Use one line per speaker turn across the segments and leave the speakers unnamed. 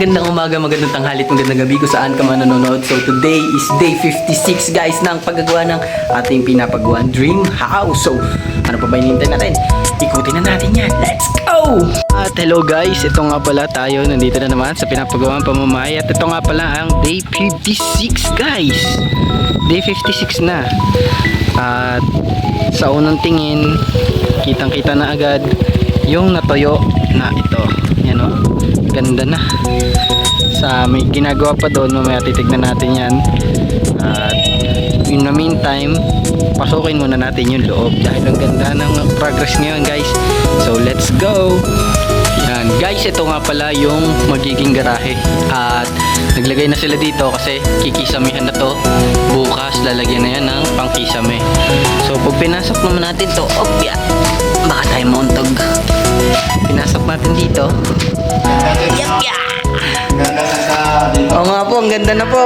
magandang umaga, magandang tanghalit, magandang gabi kung saan ka man nanonood. So today is day 56 guys ng paggagawa ng ating pinapagawang dream house. So ano pa ba hinihintay natin? Ikutin na natin yan. Let's go! At hello guys, ito nga pala tayo. Nandito na naman sa pinapagawang pamamahay. At ito nga pala ang day 56 guys. Day 56 na. At sa unang tingin, kitang kita na agad yung natuyo na ito. Yan o, ganda na. Sa may ginagawa pa doon, mamaya titignan natin yan. At in the meantime, pasukin muna natin yung loob dahil ang ganda ng progress ngayon guys. So let's go. Yan guys, ito nga pala yung magiging garahe. At naglagay na sila dito kasi kikisamihan na to. Bukas lalagyan na yan ng pangkisame. So pag pinasok naman natin to, opya, baka tayo mauntog. Pinasok natin dito. Yapya! Oo nga po, ang ganda na po.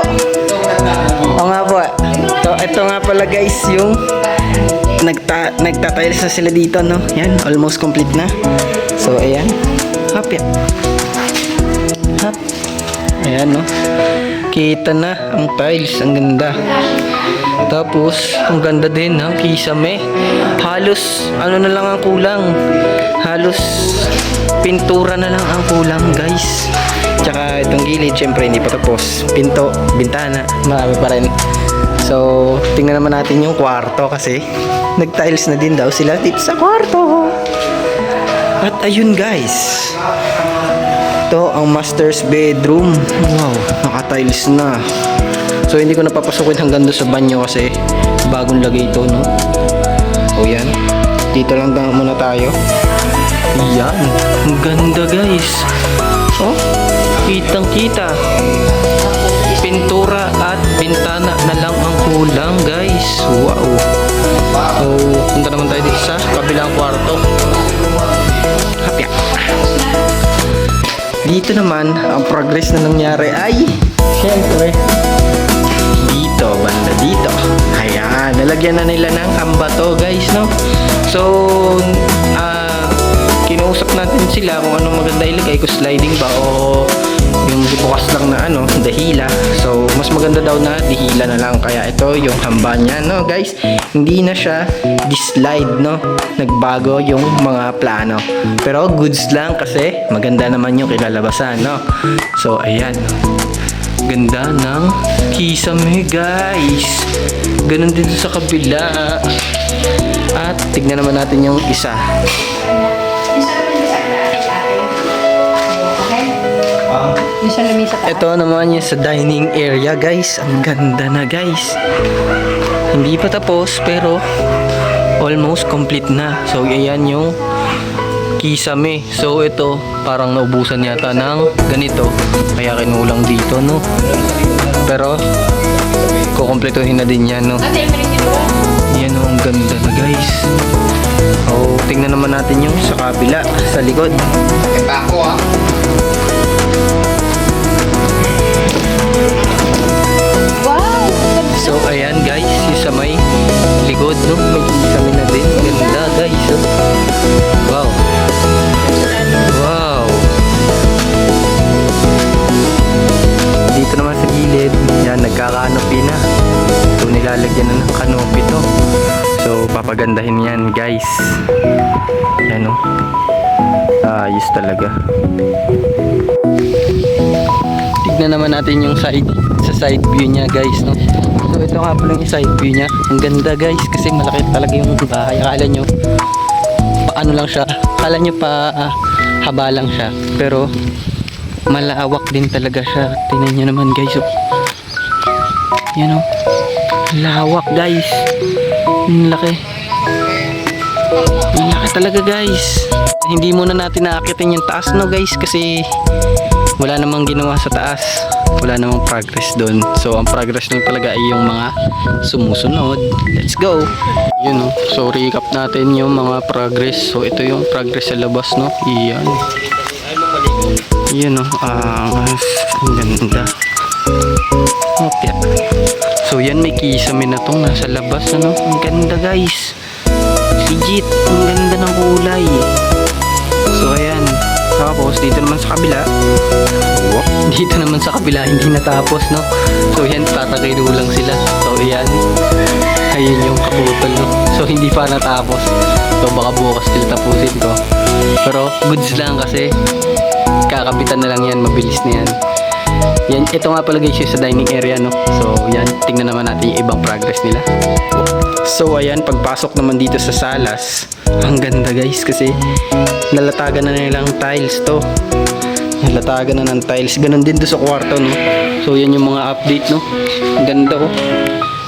Oo nga po. Ito nga pala guys, yung nagtatiles na sila dito, no? Yan, almost complete na. So ayan. Hop yan. Hop. Ayan, no? Kita na ang tiles, ang ganda. Tapos, ang ganda din ng kisame. Halos, ano na lang ang kulang. Halos, pintura na lang ang kulang, guys. Tsaka itong gilid, syempre hindi pa tapos. Pinto, bintana, marami pa rin. So, tingnan naman natin yung kwarto kasi nag-tiles na din daw sila dito sa kwarto. At ayun, guys. Ito ang master's bedroom. Wow, naka-tiles na. So hindi ko napapasukin hanggang doon sa banyo kasi bagong lagay ito, no? O yan. Dito lang muna tayo. Yan. Ang ganda guys. Oh, kitang kita. Pintura at bintana na lang ang kulang guys. Wow. So punta naman tayo dito sa kabilang kwarto. Hapya. Dito naman ang progress na nangyari ay syempre dito, banda dito. Ayan, nalagyan na nila ng ambato guys, no? So, kinuusap natin sila kung anong maganda ilagay, kung sliding ba o yung bukas lang na ano, dahila. So, mas maganda daw na dihila na lang. Kaya ito yung hamba niya, no guys? Hindi na siya dislide, no? Nagbago yung mga plano. Pero goods lang kasi maganda naman yung kilalabasan, no? So, ayan. Ganda ng kisame guys. Ganun din sa kabila. At tignan naman natin yung isa. Ito naman yung sa dining area guys. Ang ganda na guys. Hindi pa tapos pero almost complete na. So ayan yung kisame. So ito parang naubusan yata ng ganito kaya kinulang dito, no? Pero kukumpletuhin na din yan, no? Yan, no? Ang ganda na guys. O tingnan naman natin yung sa kabila, sa likod.
Wow!
So ayan guys, yung sa may likod, no? May kisame na din. Ganda guys, oh. Wow. Wow. Dito naman sa gilid, yan, nagkakanopi na. So nilalagyan na ng kanopi to. So papagandahin yan guys. Yan, oh. Ayos talaga. Tignan naman natin yung side, sa side view niya guys, no? So ito nga pala yung side view niya. Ang ganda guys kasi malaki talaga yung bahay. Akala nyo paano lang siya, akala nyo pa haba lang siya, pero malawak din talaga siya. Tingnan nyo naman guys, oh. Yan, oh. Lawak guys. Ang laki. Ang laki talaga guys. Hindi muna natin naakitin yung taas, no guys, kasi wala namang ginawa sa taas, wala namang progress doon. So ang progress lang talaga ay yung mga sumusunod. Let's go. Yun, no? So recap natin yung mga progress. So ito yung progress sa labas, no? Iyan. Iyan, no? Ang ganda. Okay. So yan, may kisame na tong nasa labas, ano? Ang ganda guys. Legit, ang ganda ng kulay. So ayan, Tapos dito naman sa kabila, dito naman sa kabila hindi natapos, no? So yan, tatagay lang sila. So yan, ayun yung kaputol, no? So hindi pa natapos. So baka bukas sila tapusin ko. Pero goods lang kasi kakapitan na lang yan, mabilis na yan. Yan, ito nga pala guys yung sa dining area, no? So yan, tingnan naman natin yung ibang progress nila. So ayan, pagpasok naman dito sa salas, ang ganda guys kasi nalatagan na nilang tiles to. Nalatagan na ng tiles. Ganon din to sa kwarto, no? So yan yung mga update, no? Ang ganda, oh.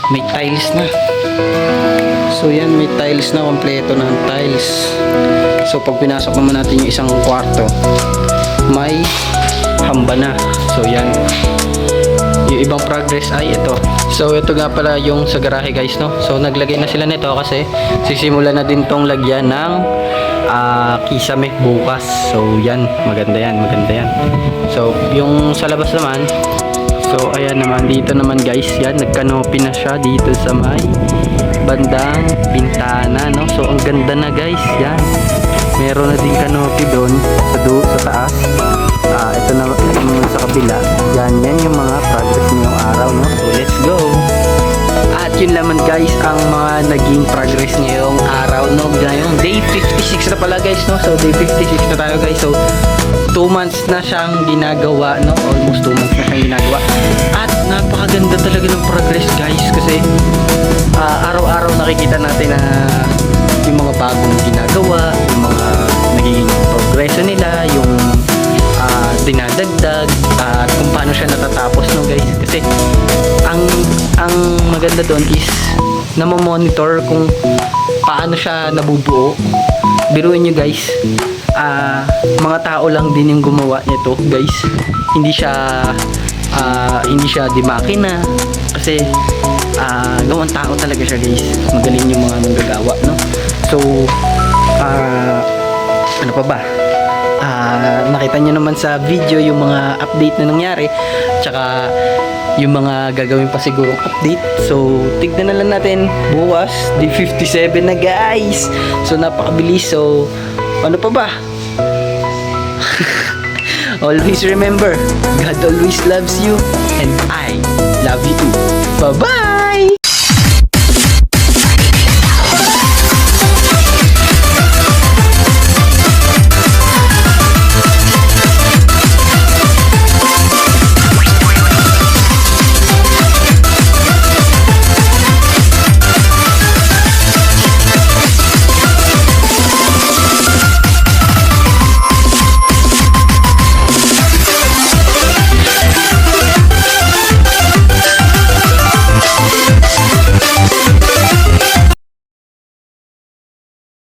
May tiles na. So yan, may tiles na, kompleto na ang tiles. So pag pinasok naman natin yung isang kwarto, may hamba na. So yan, yung ibang progress ay ito. So ito nga pala yung sa garahe guys, no? So naglagay na sila nito kasi sisimula na din tong lagyan ng kisame bukas. So yan, maganda yan, maganda yan. So yung sa labas naman, so ayan naman, dito naman guys, yan, nagkanopi na siya dito sa may bandang bintana, no? So ang ganda na guys, yan. Meron na din kanopi doon sa taas. Ito na sa kabila. Yan yung mga progress ngayong araw, no? So let's go. At yun naman guys ang mga naging progress ngayong araw, no? Ngayong day 56 na pala guys, no? So day 56 na tayo guys. So 2 months na siyang ginagawa, no? Almost 2 months na siyang ginagawa. At napakaganda talaga ng progress guys kasi araw-araw nakikita natin na yung mga bagong ginagawa, yung mga nagiging progreso nila, yung dinadagdag, at kung paano siya natatapos, no guys. Kasi ang maganda doon is namomonitor kung paano siya nabubuo. Biruin nyo guys, mga tao lang din yung gumawa nito guys. Hindi siya di makina kasi gawang tao talaga siya guys. Magaling yung mga manggagawa, no? So ano pa ba, nakita nyo naman sa video yung mga update na nangyari, tsaka yung mga gagawin pa sigurong update. So tignan na lang natin bukas, day 57 na guys. So napakabilis. So ano pa ba? Always remember, God always loves you and I love you too. Bye bye.